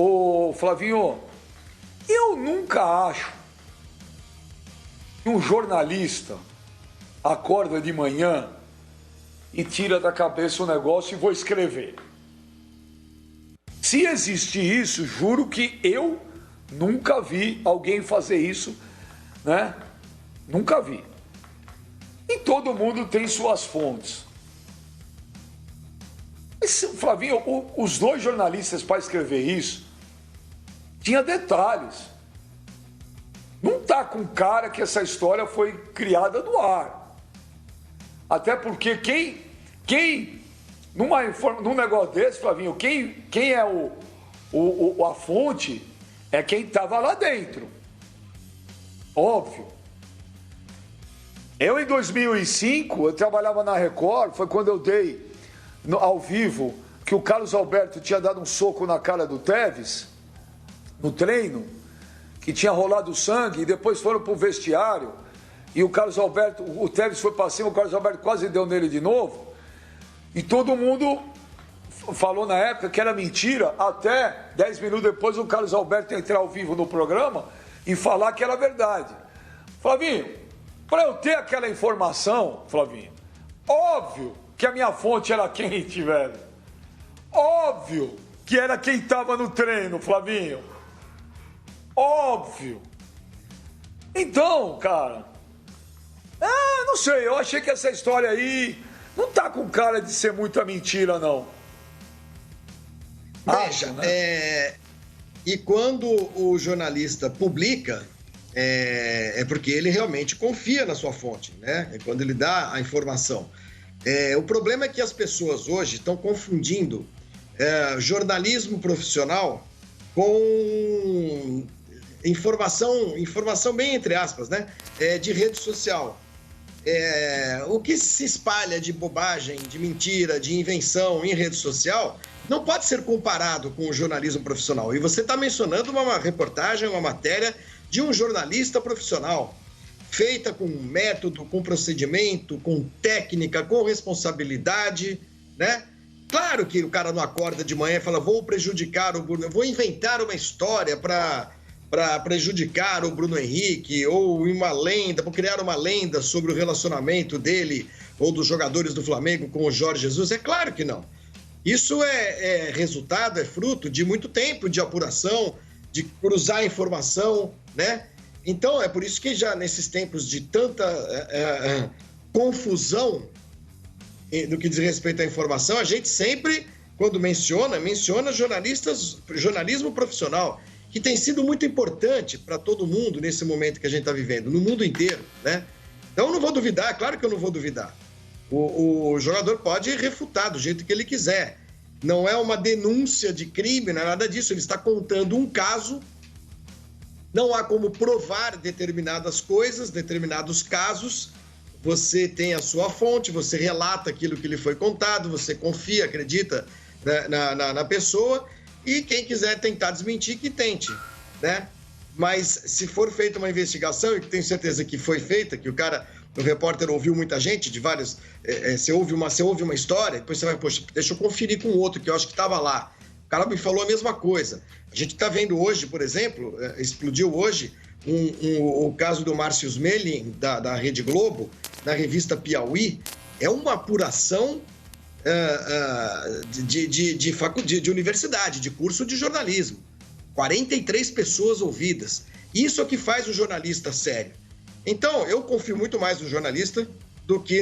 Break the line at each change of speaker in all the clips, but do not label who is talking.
Ô Flavinho, eu nunca acho que um jornalista acorda de manhã e tira da cabeça o negócio e vou escrever. Se existir isso, juro que eu nunca vi alguém fazer isso, né? Nunca vi. E todo mundo tem suas fontes. Mas, Flavinho, os dois jornalistas para escrever isso tinha detalhes. Não tá com cara que essa história foi criada no ar. Até porque num negócio desse, Flavinho, quem é a fonte é quem estava lá dentro. Óbvio. Eu, em 2005, eu trabalhava na Record, foi quando eu dei ao vivo que o Carlos Alberto tinha dado um soco na cara do Tevez, no treino, que tinha rolado sangue, e depois foram para o vestiário, e o Carlos Alberto, o Tevez foi para cima, o Carlos Alberto quase deu nele de novo, e todo mundo falou na época que era mentira, até 10 minutos depois o Carlos Alberto entrar ao vivo no programa e falar que era verdade. Flavinho, para eu ter aquela informação, Flavinho, óbvio que a minha fonte era quente, velho. Óbvio que era quem estava no treino, Flavinho. Óbvio. Então, cara, não sei, eu achei que essa história aí não tá com cara de ser muita mentira, não.
Veja, né? E quando o jornalista publica, é porque ele realmente confia na sua fonte, né? É quando ele dá a informação. O problema é que as pessoas hoje estão confundindo jornalismo profissional com informação bem entre aspas, né? De rede social. O que se espalha de bobagem, de mentira, de invenção em rede social não pode ser comparado com o jornalismo profissional. E você está mencionando uma reportagem, uma matéria de um jornalista profissional, feita com método, com procedimento, com técnica, com responsabilidade, né? Claro que o cara não acorda de manhã e fala, vou prejudicar o Bruno, vou inventar uma história para prejudicar o Bruno Henrique, ou uma lenda, para criar uma lenda sobre o relacionamento dele ou dos jogadores do Flamengo com o Jorge Jesus. É claro que não. Isso é resultado, é fruto de muito tempo de apuração, de cruzar informação, né? Então, é por isso que já nesses tempos de tanta confusão no que diz respeito à informação, a gente sempre, quando menciona jornalismo profissional, que tem sido muito importante para todo mundo nesse momento que a gente está vivendo, no mundo inteiro, né? Então, eu não vou duvidar, claro que eu não vou duvidar. O jogador pode refutar do jeito que ele quiser. Não é uma denúncia de crime, não é nada disso. Ele está contando um caso. Não há como provar determinadas coisas, determinados casos. Você tem a sua fonte, você relata aquilo que lhe foi contado, você confia, acredita na pessoa. E quem quiser tentar desmentir, que tente, né? Mas se for feita uma investigação, e tenho certeza que foi feita, que o repórter ouviu muita gente de vários... Você ouve uma história, depois você vai, poxa, deixa eu conferir com o outro, que eu acho que estava lá. O cara me falou a mesma coisa. A gente está vendo hoje, por exemplo, explodiu hoje o caso do Márcio Smelling, da Rede Globo, na revista Piauí. É uma apuração de universidade, de curso de jornalismo. 43 pessoas ouvidas. Isso é o que faz o jornalista sério. Então, eu confio muito mais no jornalista do que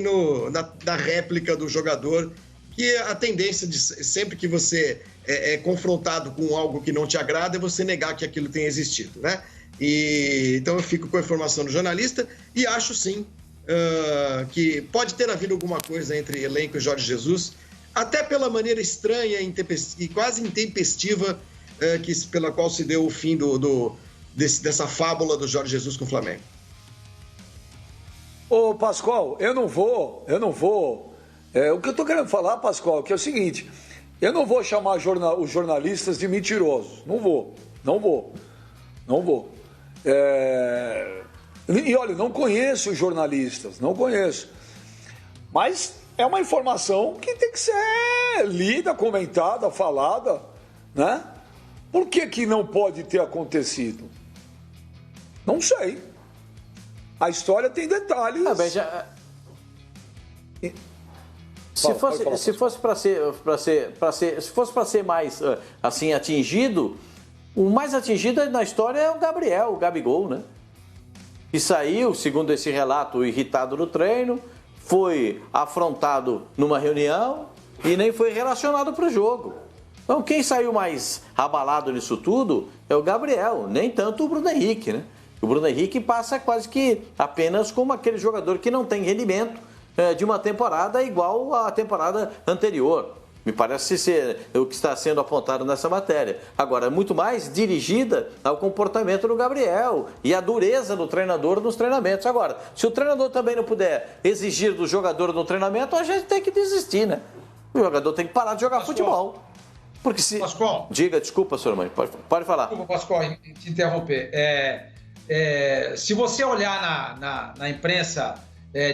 na réplica do jogador, que a tendência de sempre que você é confrontado com algo que não te agrada é você negar que aquilo tenha existido, né? Então, eu fico com a informação do jornalista e acho, sim, que pode ter havido alguma coisa entre elenco e Jorge Jesus, até pela maneira estranha e quase intempestiva pela qual se deu o fim dessa fábula do Jorge Jesus com o Flamengo.
Ô, Pascoal, eu não vou. O que eu tô querendo falar, Pascoal, que é o seguinte: eu não vou chamar os jornalistas de mentirosos. Não vou. E olha, não conheço os jornalistas, não conheço. Mas é uma informação que tem que ser lida, comentada, falada, né? Por que não pode ter acontecido? Não sei. A história tem detalhes.
Bem, já... Se fosse para ser mais assim atingido, o mais atingido na história é o Gabriel, o Gabigol, né? Que saiu, segundo esse relato, irritado no treino, foi afrontado numa reunião e nem foi relacionado para o jogo. Então, quem saiu mais abalado nisso tudo é o Gabriel, nem tanto o Bruno Henrique, né? O Bruno Henrique passa quase que apenas como aquele jogador que não tem rendimento de uma temporada igual à temporada anterior. Me parece ser o que está sendo apontado nessa matéria. Agora, muito mais dirigida ao comportamento do Gabriel e à dureza do treinador nos treinamentos. Agora, se o treinador também não puder exigir do jogador no treinamento, a gente tem que desistir, né? O jogador tem que parar de jogar futebol. Porque se...
Pascoal.
Diga, desculpa, senhor Mãe, pode falar.
Desculpa, Pascoal, te interromper. Se você olhar na imprensa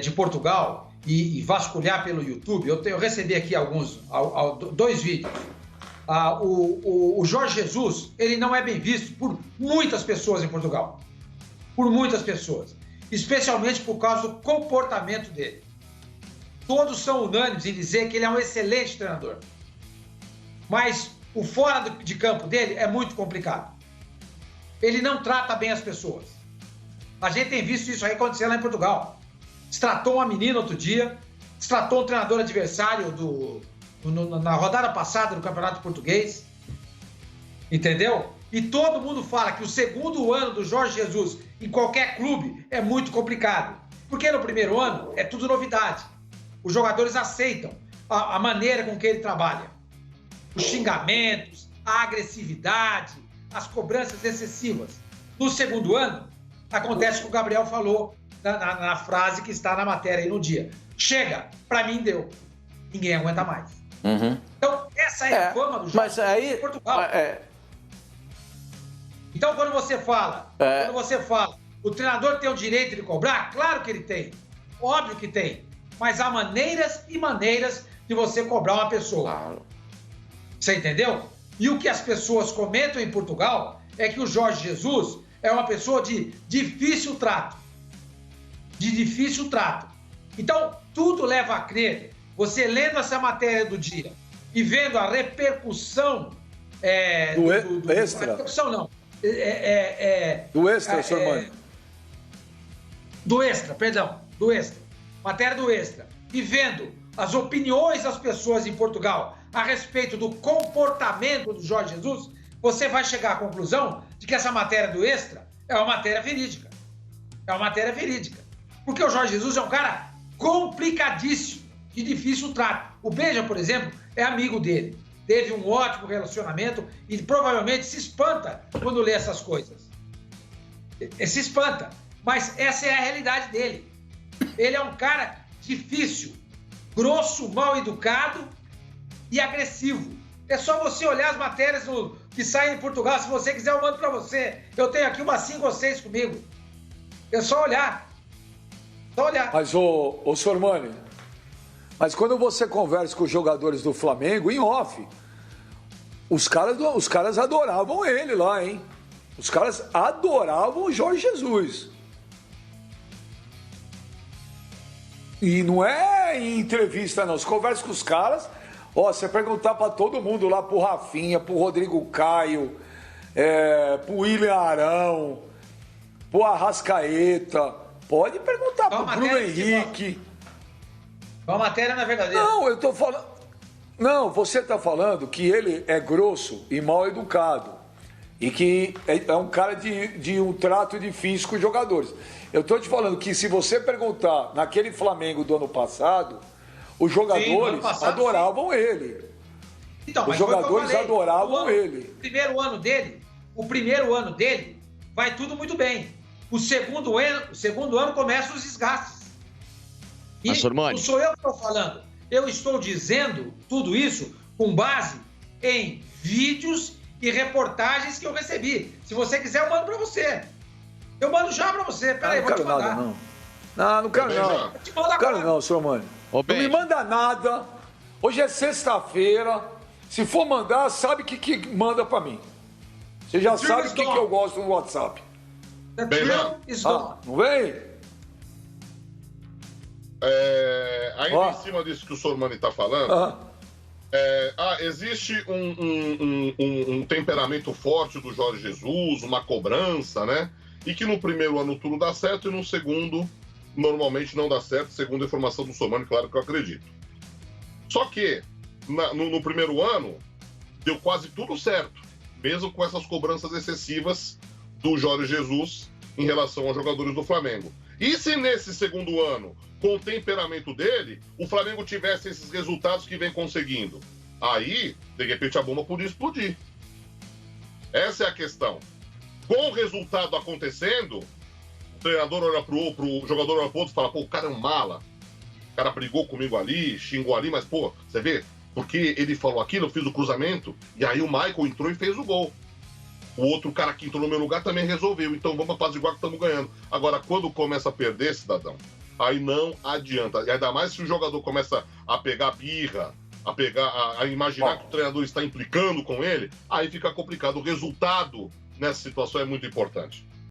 de Portugal e vasculhar pelo YouTube, eu recebi aqui dois vídeos. O Jorge Jesus, ele não é bem visto por muitas pessoas em Portugal. Por muitas pessoas. Especialmente por causa do comportamento dele. Todos são unânimes em dizer que ele é um excelente treinador. Mas o fora de campo dele é muito complicado. Ele não trata bem as pessoas. A gente tem visto isso aí acontecer lá em Portugal. Destratou uma menina outro dia, destratou um treinador adversário na rodada passada do Campeonato Português. Entendeu? E todo mundo fala que o segundo ano do Jorge Jesus em qualquer clube é muito complicado. Porque no primeiro ano é tudo novidade. Os jogadores aceitam a maneira com que ele trabalha. Os xingamentos, a agressividade, as cobranças excessivas. No segundo ano, acontece o que o Gabriel falou na frase que está na matéria aí no dia. Chega, pra mim deu. Ninguém aguenta mais.
Uhum.
Então, essa é a fama do jogo
em
Portugal. Então, quando você fala, o treinador tem o direito de cobrar? Claro que ele tem. Óbvio que tem. Mas há maneiras e maneiras de você cobrar uma pessoa.
Claro.
Você entendeu? E o que as pessoas comentam em Portugal é que o Jorge Jesus é uma pessoa de difícil trato. De difícil trato. Então, tudo leva a crer, você lendo essa matéria do dia e vendo a repercussão...
do extra?
Repercussão não.
Do extra, senhor Mano.
Do extra, perdão. Do extra. Matéria do extra. E vendo as opiniões das pessoas em Portugal a respeito do comportamento do Jorge Jesus, você vai chegar à conclusão de que essa matéria do extra é uma matéria verídica. É uma matéria verídica. Porque o Jorge Jesus é um cara complicadíssimo, de difícil trato. O Beja, por exemplo, é amigo dele. Teve um ótimo relacionamento e provavelmente se espanta quando lê essas coisas. Se espanta. Mas essa é a realidade dele. Ele é um cara difícil, grosso, mal educado e agressivo. É só você olhar as matérias que saem em Portugal. Se você quiser, eu mando para você. Eu tenho aqui umas 5 ou 6 comigo. É só olhar. Só olhar.
Mas, ô Sormani, mas quando você conversa com os jogadores do Flamengo, em off, os caras adoravam ele lá, hein? Os caras adoravam o Jorge Jesus. E não é em entrevista, não. Você conversa com os caras, você perguntar pra todo mundo lá, pro Rafinha, pro Rodrigo Caio, pro William Arão, pro Arrascaeta, pode perguntar pro Bruno Henrique.
Qual matéria na verdadeira?
Não, eu tô falando... Não, você tá falando que ele é grosso e mal educado. E que é um cara de um trato difícil com os jogadores. Eu tô te falando que se você perguntar naquele Flamengo do ano passado, os jogadores adoravam ele.
Então,
os jogadores adoravam ele.
O primeiro ano dele vai tudo muito bem. O segundo ano começa os desgastes. E não sou eu que estou falando. Eu estou dizendo tudo isso com base em vídeos e reportagens que eu recebi. Se você quiser, eu mando para você. Eu mando já para você. Peraí, vou te mandar.
Não quero não. Não quero não, senhor Mano. Não me manda nada. Hoje é sexta-feira. Se for mandar, sabe que manda para mim. Você já sabe o que eu gosto no WhatsApp. Não vem?
Ainda em cima disso que o Sormani está falando, existe um temperamento forte do Jorge Jesus, uma cobrança, né? E que no primeiro ano tudo dá certo e no segundo normalmente não dá certo, segundo a informação do Sormani, claro que eu acredito. Só que no primeiro ano deu quase tudo certo, mesmo com essas cobranças excessivas do Jorge Jesus em relação aos jogadores do Flamengo. E se nesse segundo ano, com o temperamento dele, o Flamengo tivesse esses resultados que vem conseguindo? Aí, de repente, a bomba podia explodir. Essa é a questão. Com o resultado acontecendo, o treinador olha pro jogador, olha pro outro e fala, pô, o cara é um mala. O cara brigou comigo ali, xingou ali, mas, pô, você vê? Porque ele falou aquilo, eu fiz o cruzamento, e aí o Michael entrou e fez o gol. O outro cara que entrou no meu lugar também resolveu. Então vamos apaziguar que estamos ganhando. Agora, quando começa a perder, cidadão, aí não adianta. E ainda mais se o jogador começa a pegar birra, a imaginar que o treinador está implicando com ele, aí fica complicado. O resultado nessa situação é muito importante.